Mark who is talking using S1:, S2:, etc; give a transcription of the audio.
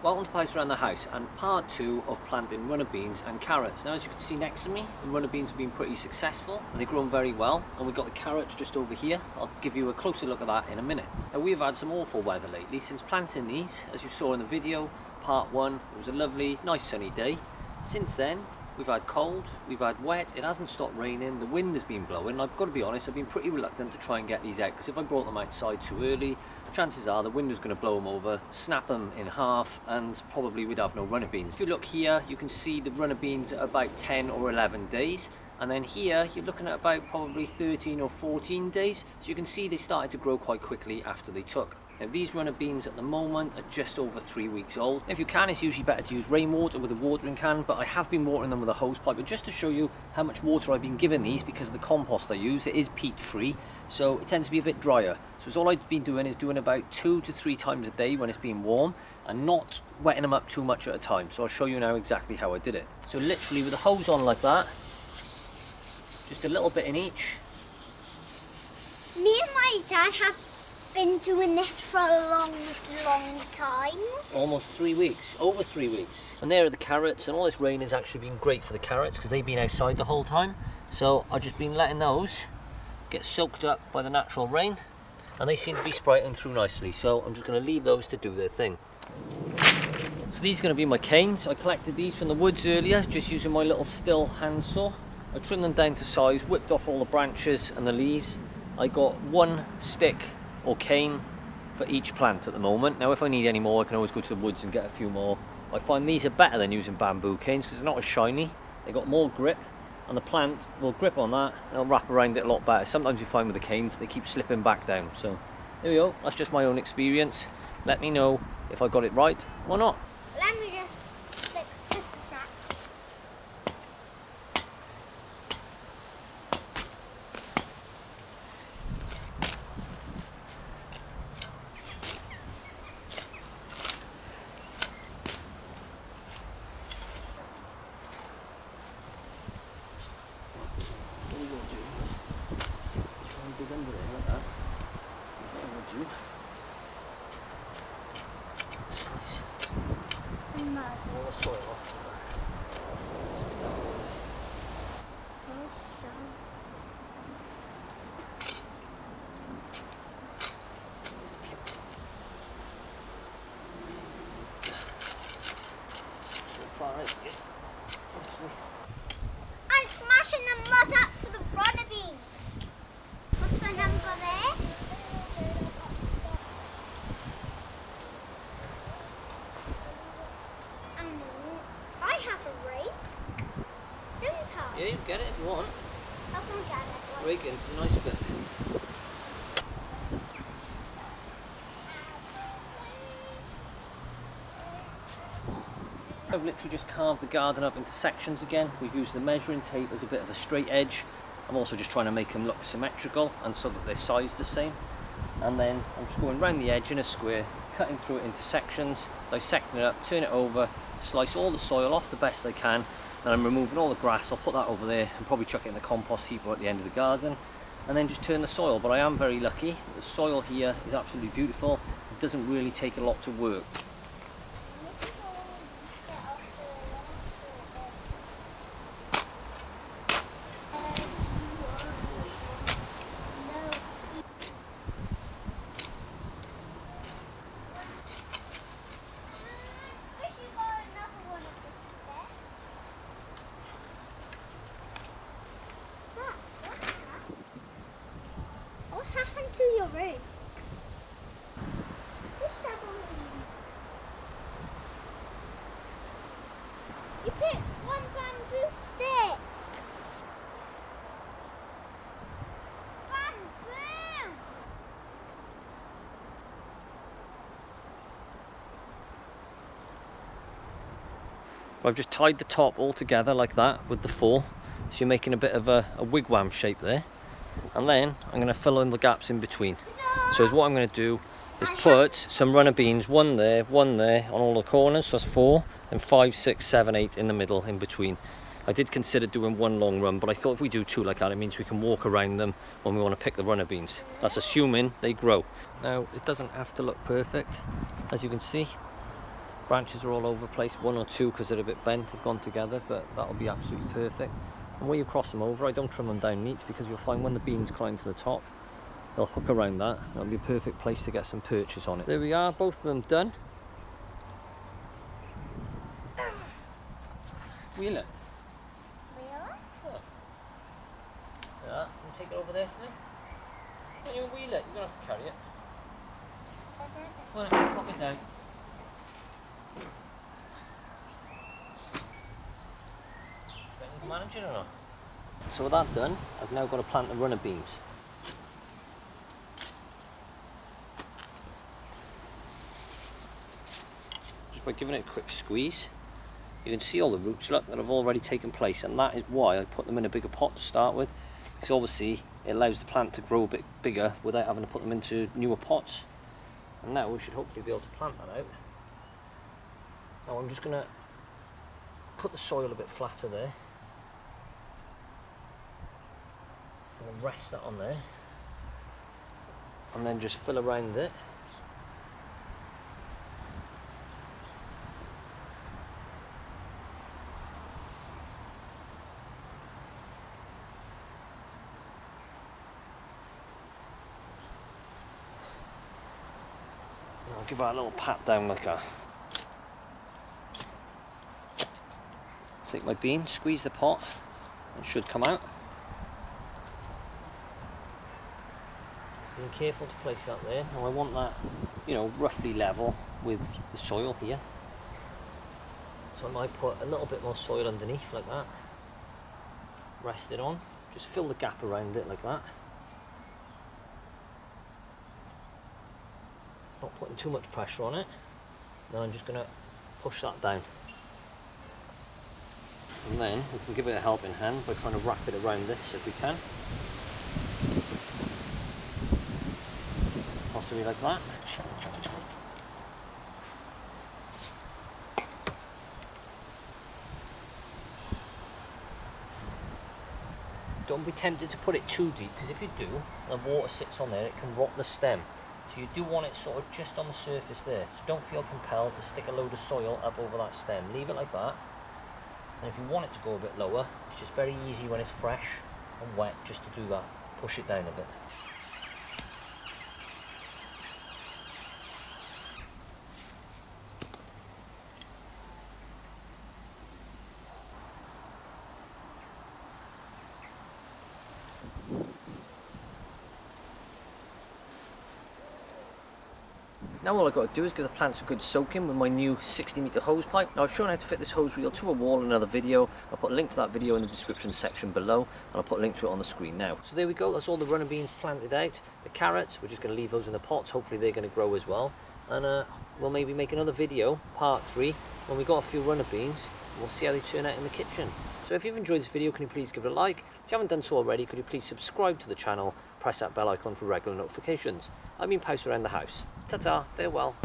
S1: Welcome to Pouse around the house and part 2 of planting runner beans and carrots. Now, as you can see next to me, the runner beans have been pretty successful and they've grown very well, and we've got the carrots just over here. I'll give you a closer look at that in a minute. Now, we've had some awful weather lately since planting these. As you saw in the video, part 1, it was a lovely, nice sunny day. Since then, we've had cold, we've had wet, it hasn't stopped raining, the wind has been blowing, and I've got to be honest, I've been pretty reluctant to try and get these out, because if I brought them outside too early, chances are the wind was going to blow them over, snap them in half, and probably we'd have no runner beans. If you look here, you can see the runner beans at about 10 or 11 days, and then here you're looking at about probably 13 or 14 days, so you can see they started to grow quite quickly after they took. Now, these runner beans at the moment are just over 3 weeks old. If you can, it's usually better to use rainwater with a watering can, but I have been watering them with a hose pipe. But just to show you how much water I've been giving these, because of the compost I use, it is peat free, so it tends to be a bit drier. So all I've been doing is doing about 2 to 3 times a day when it's been warm, and not wetting them up too much at a time. So I'll show you now exactly how I did it. So literally with the hose on like that, just a little bit in each.
S2: Me and my dad have been doing this for a long time.
S1: Almost 3 weeks, over 3 weeks. And there are the carrots, and all this rain has actually been great for the carrots because they've been outside the whole time. So I've just been letting those get soaked up by the natural rain, and they seem to be sprouting through nicely. So I'm just going to leave those to do their thing. So these are going to be my canes. I collected these from the woods earlier, just using my little still handsaw. I trimmed them down to size, whipped off all the branches and the leaves. I got 1 stick or cane for each plant at the moment. Now, if I need any more, I can always go to the woods and get a few more. I find these are better than using bamboo canes because they're not as shiny. They got more grip, and the plant will grip on that and it'll wrap around it a lot better. Sometimes you find with the canes they keep slipping back down. So there we go, that's just my own experience. Let me know if I got it right or not.
S2: Let me just fix this a sec.
S1: All the soil off. Stick that one in. So far,
S2: I'm smashing the mud up for the runner beans. What's the number there? I have a rake, don't I?
S1: yeah, you can get it if you want.
S2: I'll go get it.
S1: Rake it, it's a nice bit. I've literally just carved the garden up into sections again. We've used the measuring tape as a bit of a straight edge. I'm also just trying to make them look symmetrical and so that they're sized the same. And then I'm just going around the edge in a square, cutting through it into sections, dissecting it up, turn it over, slice all the soil off the best I can, and I'm removing all the grass. I'll put that over there and probably chuck it in the compost heap or at the end of the garden, and then just turn the soil. But I am very lucky. The soil here is absolutely beautiful. It doesn't really take a lot to work.
S2: What's happened to your roof? You picked one bamboo stick. Bamboo!
S1: I've just tied the top all together like that with the 4, so you're making a bit of a wigwam shape there. And then I'm going to fill in the gaps in between. So what I'm going to do is put some runner beans, one there on all the corners, so that's 4, and 5, 6, 7, 8 in the middle in between. I did consider doing one long run, but I thought if we do two like that, it means we can walk around them when we want to pick the runner beans. That's assuming they grow. Now, it doesn't have to look perfect, as you can see. Branches are all over the place, one or two because they're a bit bent have gone together, but that'll be absolutely perfect. And where you cross them over, I don't trim them down neat because you'll find when the beans climb to the top, they'll hook around that. That'll be a perfect place to get some perches on it. There we are, both of them done. Wheel it. Yeah, can you take it over there for me? When you wheel it, you don't have to carry it. Come on, pop it down. Manage it or not? So with that done, I've now got to plant the runner beans. Just by giving it a quick squeeze, you can see all the roots, look, that have already taken place, and that is why I put them in a bigger pot to start with, because obviously it allows the plant to grow a bit bigger without having to put them into newer pots. And now we should hopefully be able to plant that out. Now I'm just going to put the soil a bit flatter there. And rest that on there, and then just fill around it. And I'll give that a little pat down like that. Take my bean, squeeze the pot, it should come out. Being careful to place that there. Now I want that, you know, roughly level with the soil here. So I might put a little bit more soil underneath like that. Rest it on. Just fill the gap around it like that. Not putting too much pressure on it. Then I'm just going to push that down. And then we can give it a helping hand by trying to wrap it around this if we can. Possibly like that. Don't be tempted to put it too deep, because if you do, and the water sits on there, it can rot the stem. So you do want it sort of just on the surface there. So don't feel compelled to stick a load of soil up over that stem. Leave it like that. And if you want it to go a bit lower, it's just very easy when it's fresh and wet just to do that. Push it down a bit. Now all I've got to do is give the plants a good soaking with my new 60-metre hose pipe. Now I've shown how to fit this hose reel to a wall in another video. I'll put a link to that video in the description section below, and I'll put a link to it on the screen now. So there we go, that's all the runner beans planted out. The carrots, we're just going to leave those in the pots, hopefully they're going to grow as well. And we'll maybe make another video, part 3, when we've got a few runner beans, and we'll see how they turn out in the kitchen. So if you've enjoyed this video, can you please give it a like? If you haven't done so already, could you please subscribe to the channel, press that bell icon for regular notifications. I've been Pouse around the house. Ta-ta, farewell.